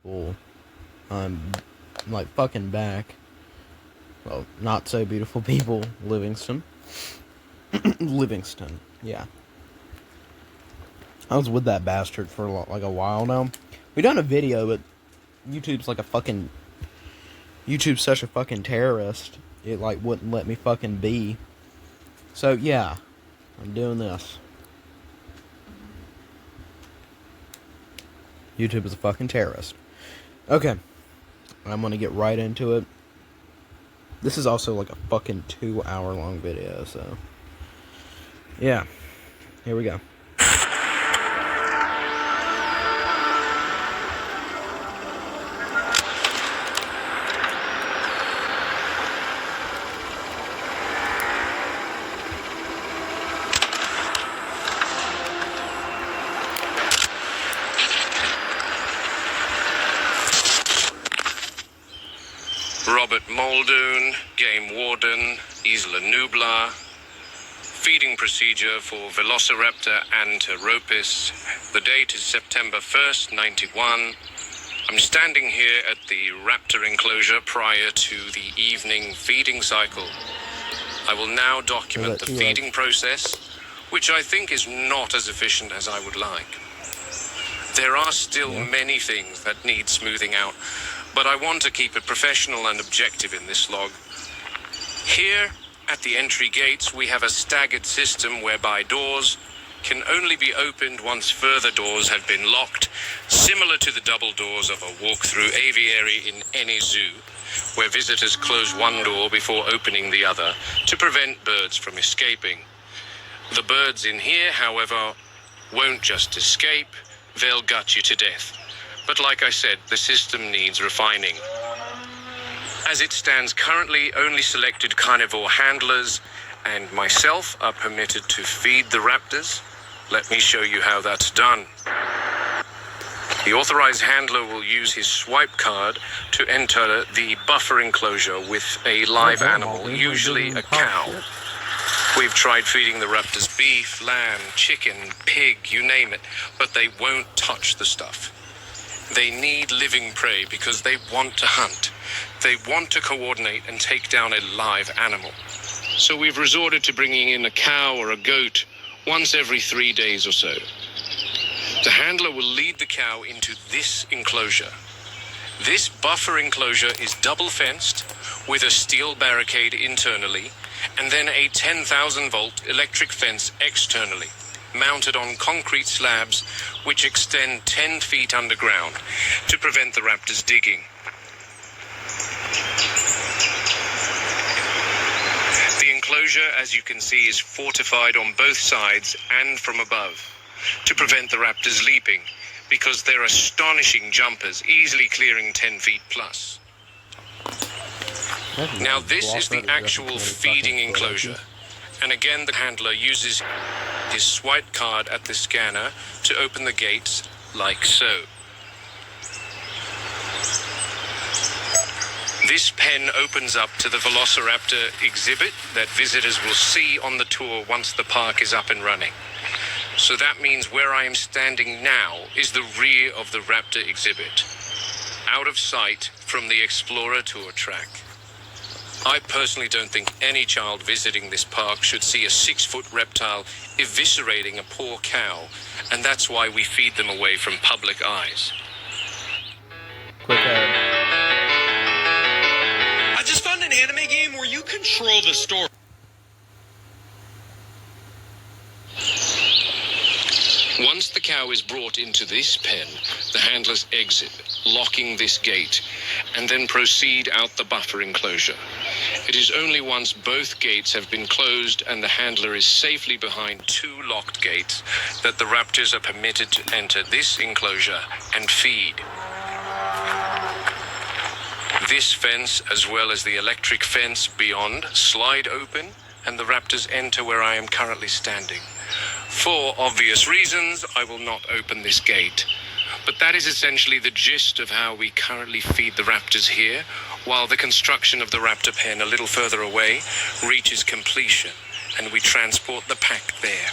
people. I'm like fucking back. Well, not so beautiful people. Livingston. Livingston, yeah. I was with that bastard for like a while now. We done a video, but YouTube's such a fucking terrorist. It like wouldn't let me fucking be. So yeah, I'm doing this. YouTube is a fucking terrorist. Okay, I'm gonna get right into it. This is also like a fucking 2-hour long video, so yeah, here we go. Robert Maldoon, Game Warden, Isla Nublar. Feeding procedure for Velociraptor anteropis. The date is September 1st, 91. I'm standing here at the raptor enclosure prior to the evening feeding cycle. I will now document the feeding process, which I think is not as efficient as I would like. There are still many things that need smoothing out, but I want to keep it professional and objective in this log. Here, at the entry gates, we have a staggered system whereby doors can only be opened once further doors have been locked, similar to the double doors of a walk-through aviary in any zoo, where visitors close one door before opening the other to prevent birds from escaping. The birds in here, however, won't just escape, they'll gut you to death. But like I said, the system needs refining. As it stands currently, only selected carnivore handlers and myself are permitted to feed the raptors. Let me show you how that's done. The authorized handler will use his swipe card to enter the buffer enclosure with a live animal, usually a cow. We've tried feeding the raptors beef, lamb, chicken, pig, you name it, but they won't touch the stuff. They need living prey because they want to hunt. They want to coordinate and take down a live animal. So we've resorted to bringing in a cow or a goat once every 3 days or so. The handler will lead the cow into this enclosure. This buffer enclosure is double fenced with a steel barricade internally and then a 10,000 volt electric fence externally, mounted on concrete slabs which extend 10 feet underground to prevent the raptors digging. The enclosure, as you can see, is fortified on both sides and from above to prevent the raptors leaping, because they're astonishing jumpers, easily clearing 10 feet plus. Now this is the actual feeding enclosure, and again the handler uses his swipe card at the scanner to open the gates like so. This pen opens up to the Velociraptor exhibit that visitors will see on the tour once the park is up and running. So that means where I am standing now is the rear of the raptor exhibit, out of sight from the Explorer tour track. I personally don't think any child visiting this park should see a 6-foot reptile eviscerating a poor cow, and that's why we feed them away from public eyes. Quick I just found an anime game where you control the story. Once the cow is brought into this pen, the handlers exit, locking this gate, and then proceed out the buffer enclosure. It is only once both gates have been closed and the handler is safely behind 2 locked gates that the raptors are permitted to enter this enclosure and feed. This fence, as well as the electric fence beyond, slide open, and the raptors enter where I am currently standing. For obvious reasons, I will not open this gate. But that is essentially the gist of how we currently feed the raptors here, while the construction of the raptor pen a little further away reaches completion, and we transport the pack there.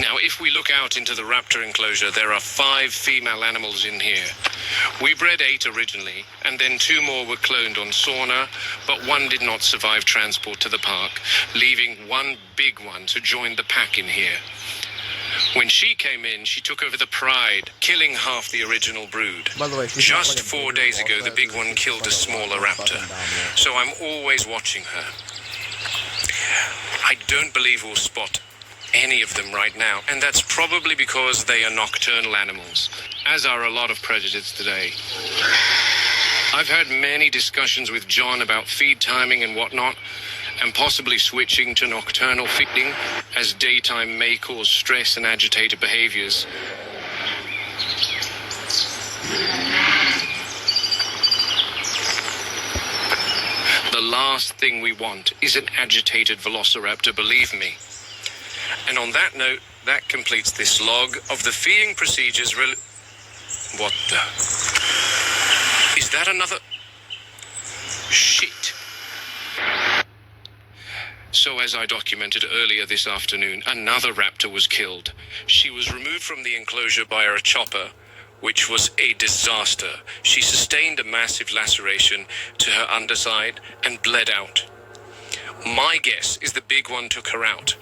Now, if we look out into the raptor enclosure, there are 5 female animals in here. We bred 8 originally, and then 2 more were cloned on Sauna, but 1 did not survive transport to the park, leaving 1 big one to join the pack in here. When she came in, she took over the pride, killing half the original brood. By the way, she's Just not like a 4 bigger days ago, wall the size, big it's one just killed like a smaller long raptor, fucking down so I'm always watching her. I don't believe we'll spot any of them right now, and that's probably because they are nocturnal animals, as are a lot of predators today. I've had many discussions with John about feed timing and whatnot, and possibly switching to nocturnal feeding, as daytime may cause stress and agitated behaviors. The last thing we want is an agitated velociraptor, believe me. And on that note, that completes this log of the feeding procedures. What the? Is that another? Shit. So as I documented earlier this afternoon, another raptor was killed. She was removed from the enclosure by a chopper, which was a disaster. She sustained a massive laceration to her underside and bled out. My guess is the big one took her out,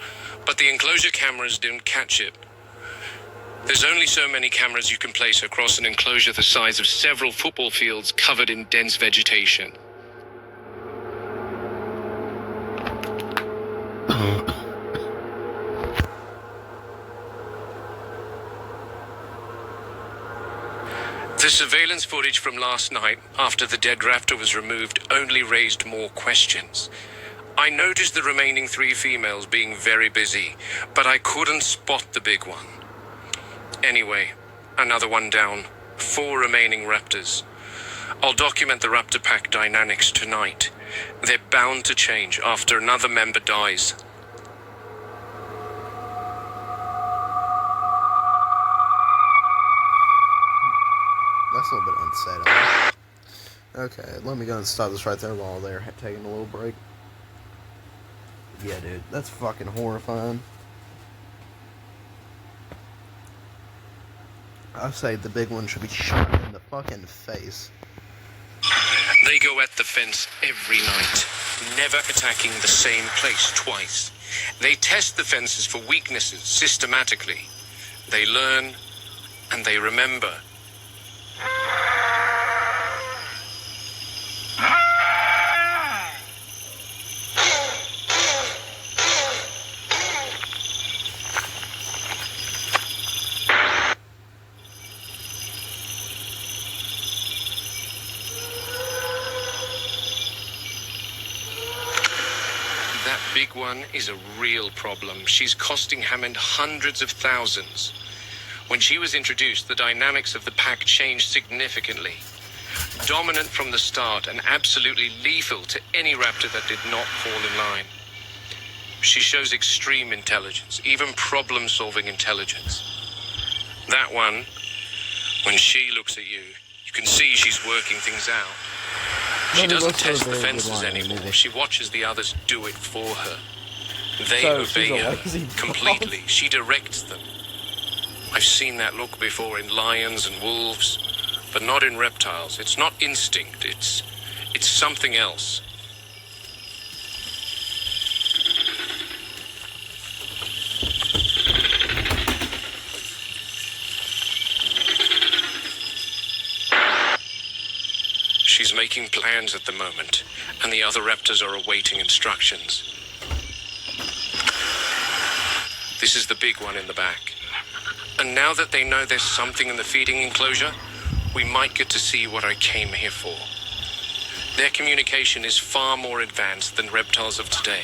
but the enclosure cameras didn't catch it. There's only so many cameras you can place across an enclosure the size of several football fields covered in dense vegetation. The surveillance footage from last night, after the dead raptor was removed, only raised more questions. I noticed the remaining 3 females being very busy, but I couldn't spot the big one. Anyway, another one down. 4 remaining raptors. I'll document the raptor pack dynamics tonight. They're bound to change after another member dies. That's a little bit unsettling. Okay, let me go and stop this right there while they're taking a little break. Yeah, dude, that's fucking horrifying. I say the big one should be shot in the fucking face. They go at the fence every night, never attacking the same place twice. They test the fences for weaknesses systematically. They learn and they remember. That big one is a real problem. She's costing Hammond hundreds of thousands. When she was introduced, the dynamics of the pack changed significantly. Dominant from the start and absolutely lethal to any raptor that did not fall in line. She shows extreme intelligence, even problem-solving intelligence. That one, when she looks at you, you can see she's working things out. She doesn't test the fences anymore. She watches the others do it for her. They obey her completely. She directs them. I've seen that look before in lions and wolves, but not in reptiles. It's not instinct. It's something else. She's making plans at the moment, and the other raptors are awaiting instructions. This is the big one in the back. And now that they know there's something in the feeding enclosure, we might get to see what I came here for. Their communication is far more advanced than reptiles of today.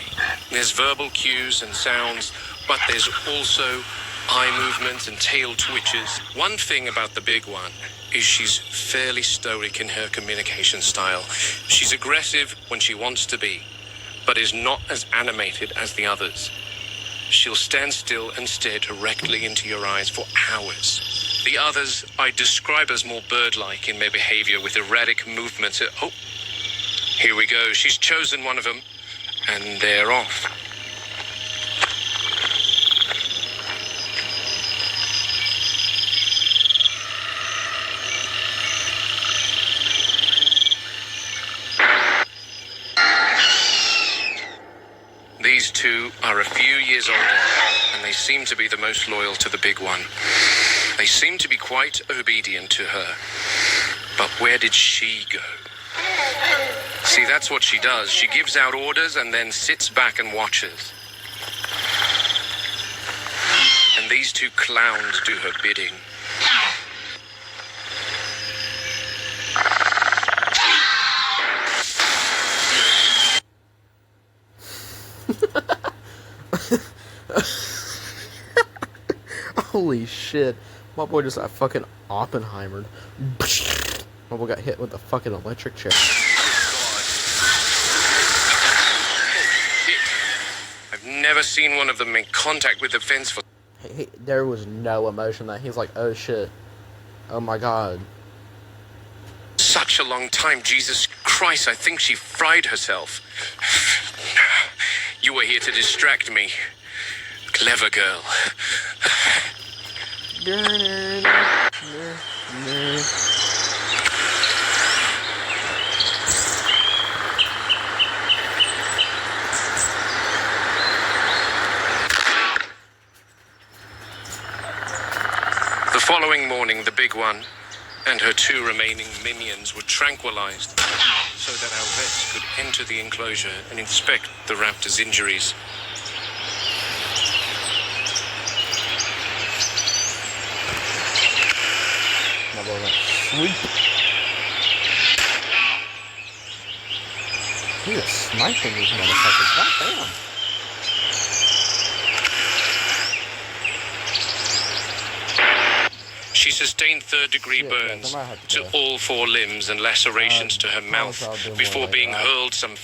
There's verbal cues and sounds, but there's also eye movements and tail twitches. One thing about the big one is she's fairly stoic in her communication style. She's aggressive when she wants to be, but is not as animated as the others. She'll stand still and stare directly into your eyes for hours. The others I describe as more bird-like in their behavior, with erratic movements. Oh, here we go. She's chosen one of them, and they're off. years older, and they seem to be the most loyal to the big one. They seem to be quite obedient to her. But where did she go? See, that's what she does. She gives out orders and then sits back and watches. And these two clowns do her bidding. Holy shit. My boy just got fucking Oppenheimered. My boy got hit with a fucking electric chair. I've never seen one of them make contact with the fence for... There was no emotion that he's like, oh shit. Oh my god. such a long time. Jesus Christ, I think she fried herself. You were here to distract me. Clever girl. The following morning, the big one and her two remaining minions were tranquilized so that our vets could enter the enclosure and inspect the raptor's injuries. He was sniping these motherfuckers. Goddamn. She sustained third-degree burns to all four limbs and lacerations to her mouth before being hurled some